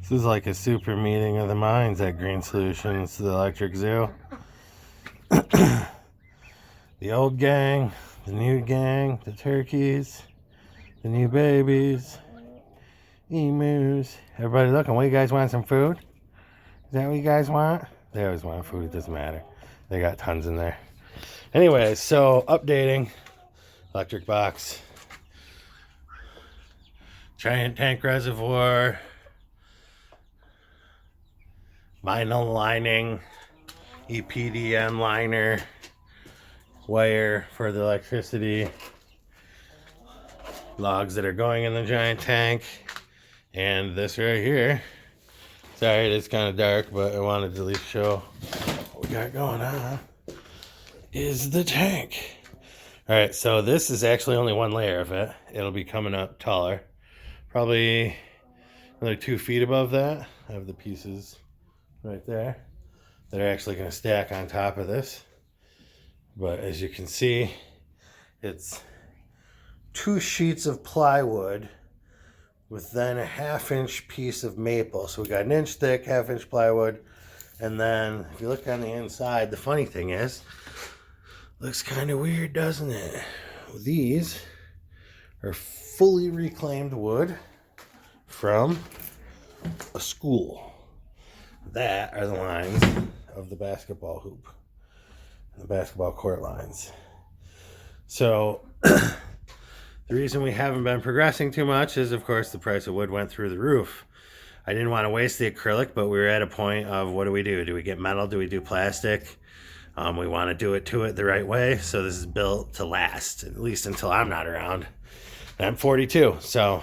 This is like a super meeting of the minds at Green Solutions, the Electric Zoo. The old gang, the new gang, the turkeys, the new babies, emus. Everybody looking. What, you guys want some food? Is that what you guys want? They always want food. It doesn't matter. They got tons in there. Anyway, so updating. Electric box. Giant tank reservoir. Vinyl lining, EPDM liner, wire for the electricity, logs that are going in the giant tank, and this right here. Sorry, it's kind of dark, but I wanted to at least show what we got going on. Is the tank. All right, so this is actually only one layer of it. It'll be coming up taller, probably another 2 feet above that. I have the pieces right there that are actually going to stack on top of this. But as you can see, it's 2 sheets of plywood with then a 1/2-inch piece of maple. So we got 1 inch thick, 1/2-inch plywood. And then if you look on the inside, the funny thing is, looks kind of weird, doesn't it? These are fully reclaimed wood from a school. That are the lines of the basketball hoop, the basketball court lines. So the reason we haven't been progressing too much is, of course, the price of wood went through the roof. I didn't want to waste the acrylic, but we were at a point of, what do we do? Do we get metal? Do we do plastic? We want to do it the right way. So this is built to last, at least until I'm not around. And I'm 42. So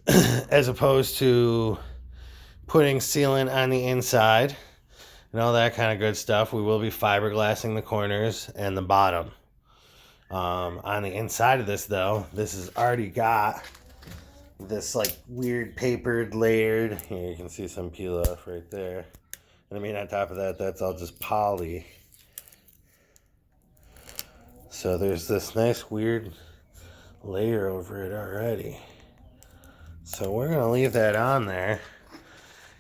as opposed to putting sealant on the inside and all that kind of good stuff, we will be fiberglassing the corners and the bottom. On the inside of this, though, this has already got this like weird papered layered, here you can see some peel off right there, and I mean on top of that, that's all just poly. So there's this nice weird layer over it already. So we're gonna leave that on there.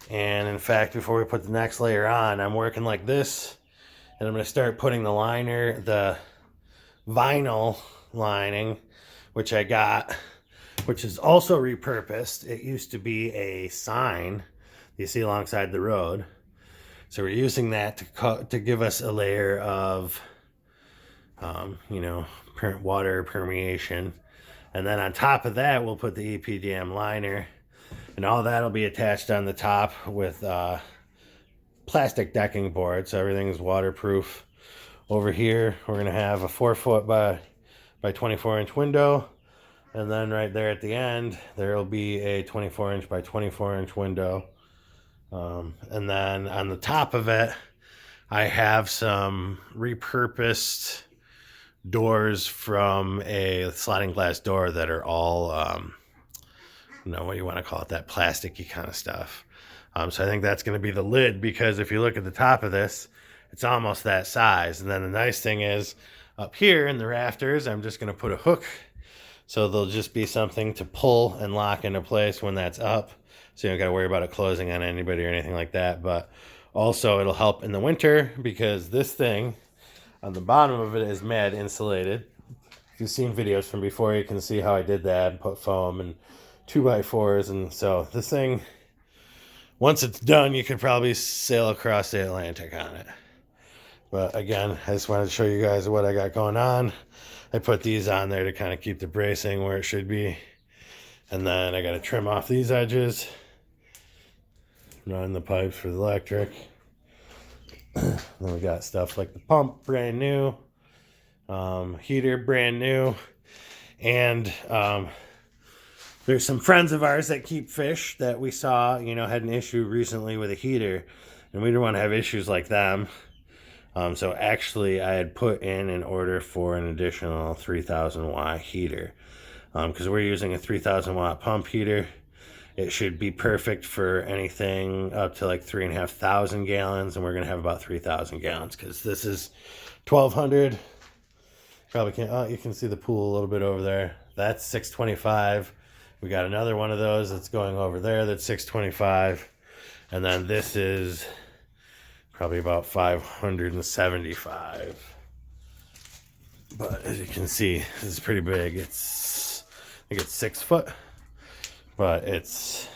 And in fact, before we put the next layer on, I'm working like this, and I'm going to start putting the liner, the vinyl lining, which I got, which is also repurposed. It used to be a sign you see alongside the road. So we're using that to give us a layer of, water permeation. And then on top of that, we'll put the EPDM liner. And all that'll be attached on the top with plastic decking board, so everything's waterproof. Over here, we're going to have a 4-foot by 24-inch window. And then right there at the end, there will be a 24-inch by 24-inch window. And then on the top of it, I have some repurposed doors from a sliding glass door that are all... what you want to call it, that plasticky kind of stuff. So I think that's going to be the lid, because if you look at the top of this, it's almost that size. And then the nice thing is, up here in the rafters, I'm just going to put a hook, so there'll just be something to pull and lock into place when that's up, so you don't got to worry about it closing on anybody or anything like that. But also it'll help in the winter, because this thing on the bottom of it is mad insulated. If you've seen videos from before, you can see how I did that and put foam and 2x4s, and so this thing, once it's done, you could probably sail across the Atlantic on it. But again, I just wanted to show you guys what I got going on. I put these on there to kind of keep the bracing where it should be, and then I got to trim off these edges, run the pipes for the electric. Then we got stuff like the pump, brand new, heater, brand new, and there's some friends of ours that keep fish that we saw, had an issue recently with a heater, and we didn't want to have issues like them. So actually, I had put in an order for an additional 3,000 watt heater, because we're using a 3,000 watt pump heater. It should be perfect for anything up to like 3,500 gallons, and we're going to have about 3,000 gallons, because this is 1,200. Probably can't, you can see the pool a little bit over there. That's 625. We got another one of those that's going over there that's 625. And then this is probably about 575. But as you can see, this is pretty big. I think it's 6 foot, but it's,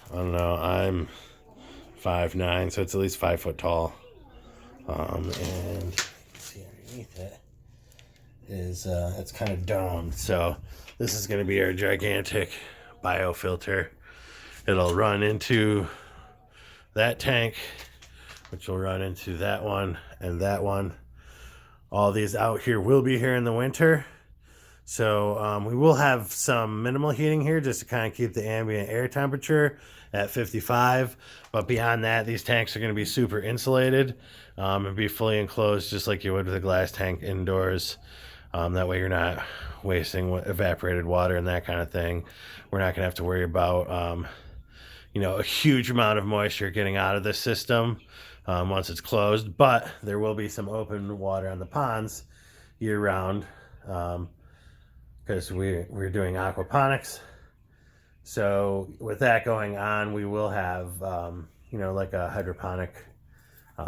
I don't know, I'm 5'9", so it's at least 5 foot tall. And you can see underneath it is it's kind of domed. So this is going to be our gigantic biofilter. It'll run into that tank, which will run into that one and that one. All these out here will be here in the winter. So we will have some minimal heating here just to kind of keep the ambient air temperature at 55. But beyond that, these tanks are going to be super insulated and be fully enclosed just like you would with a glass tank indoors. That way you're not wasting evaporated water and that kind of thing. We're not going to have to worry about, a huge amount of moisture getting out of this system once it's closed. But there will be some open water on the ponds year round because we're doing aquaponics. So with that going on, we will have, like a hydroponic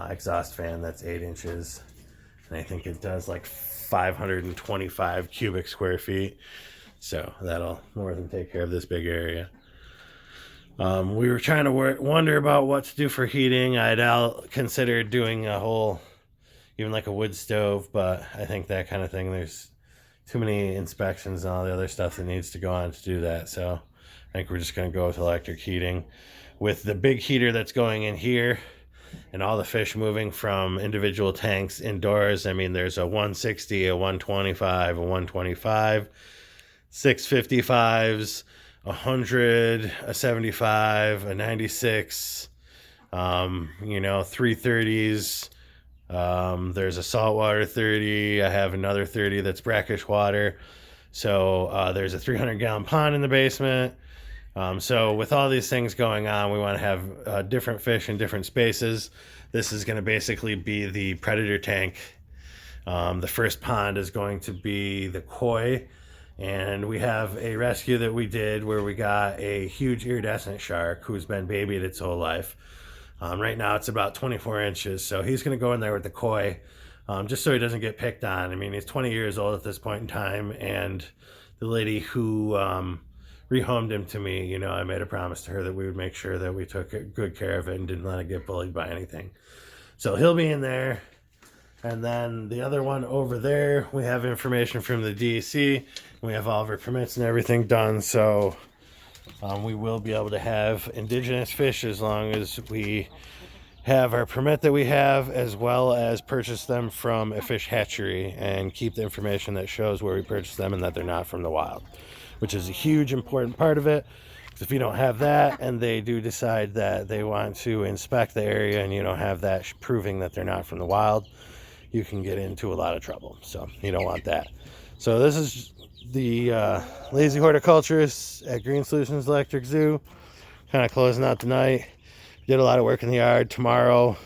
exhaust fan that's 8 inches. And I think it does like 525 cubic square feet. So that'll more than take care of this big area. We were trying to wonder about what to do for heating. I'd considered doing a whole, even like a wood stove, but I think that kind of thing, there's too many inspections and all the other stuff that needs to go on to do that. So I think we're just going to go with electric heating. With the big heater that's going in here and all the fish moving from individual tanks indoors, I mean, there's a 160, a 125, a 125, 655s, 100, a 75, a 96, 330s. There's a saltwater 30. I have another 30 that's brackish water. So there's a 300-gallon pond in the basement. So with all these things going on, we want to have different fish in different spaces. This is going to basically be the predator tank. The first pond is going to be the koi. And we have a rescue that we did where we got a huge iridescent shark who's been babied its whole life. Right now it's about 24 inches. So he's going to go in there with the koi just so he doesn't get picked on. I mean, he's 20 years old at this point in time. And the lady who rehomed him to me, I made a promise to her that we would make sure that we took good care of it and didn't let it get bullied by anything. So he'll be in there. And then the other one over there, we have information from the DEC. We have all of our permits and everything done. So we will be able to have indigenous fish as long as we have our permit that we have, as well as purchase them from a fish hatchery and keep the information that shows where we purchase them and that they're not from the wild, which is a huge important part of it. Because if you don't have that and they do decide that they want to inspect the area and you don't have that proving that they're not from the wild, you can get into a lot of trouble. So you don't want that. So this is the lazy horticulturist at Green Solutions Electric Zoo, kind of closing out the night. Did a lot of work in the yard. Tomorrow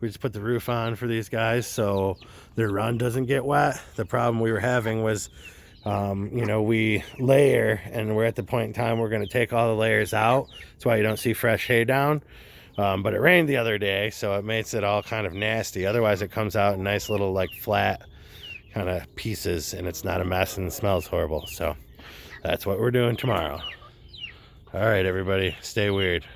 we just put the roof on for these guys so their run doesn't get wet. The problem we were having was we layer, and we're at the point in time we're going to take all the layers out. That's why you don't see fresh hay down. But it rained the other day, so it makes it all kind of nasty. Otherwise, it comes out in nice little, like, flat kind of pieces, and it's not a mess and smells horrible. So that's what we're doing tomorrow. All right, everybody, stay weird.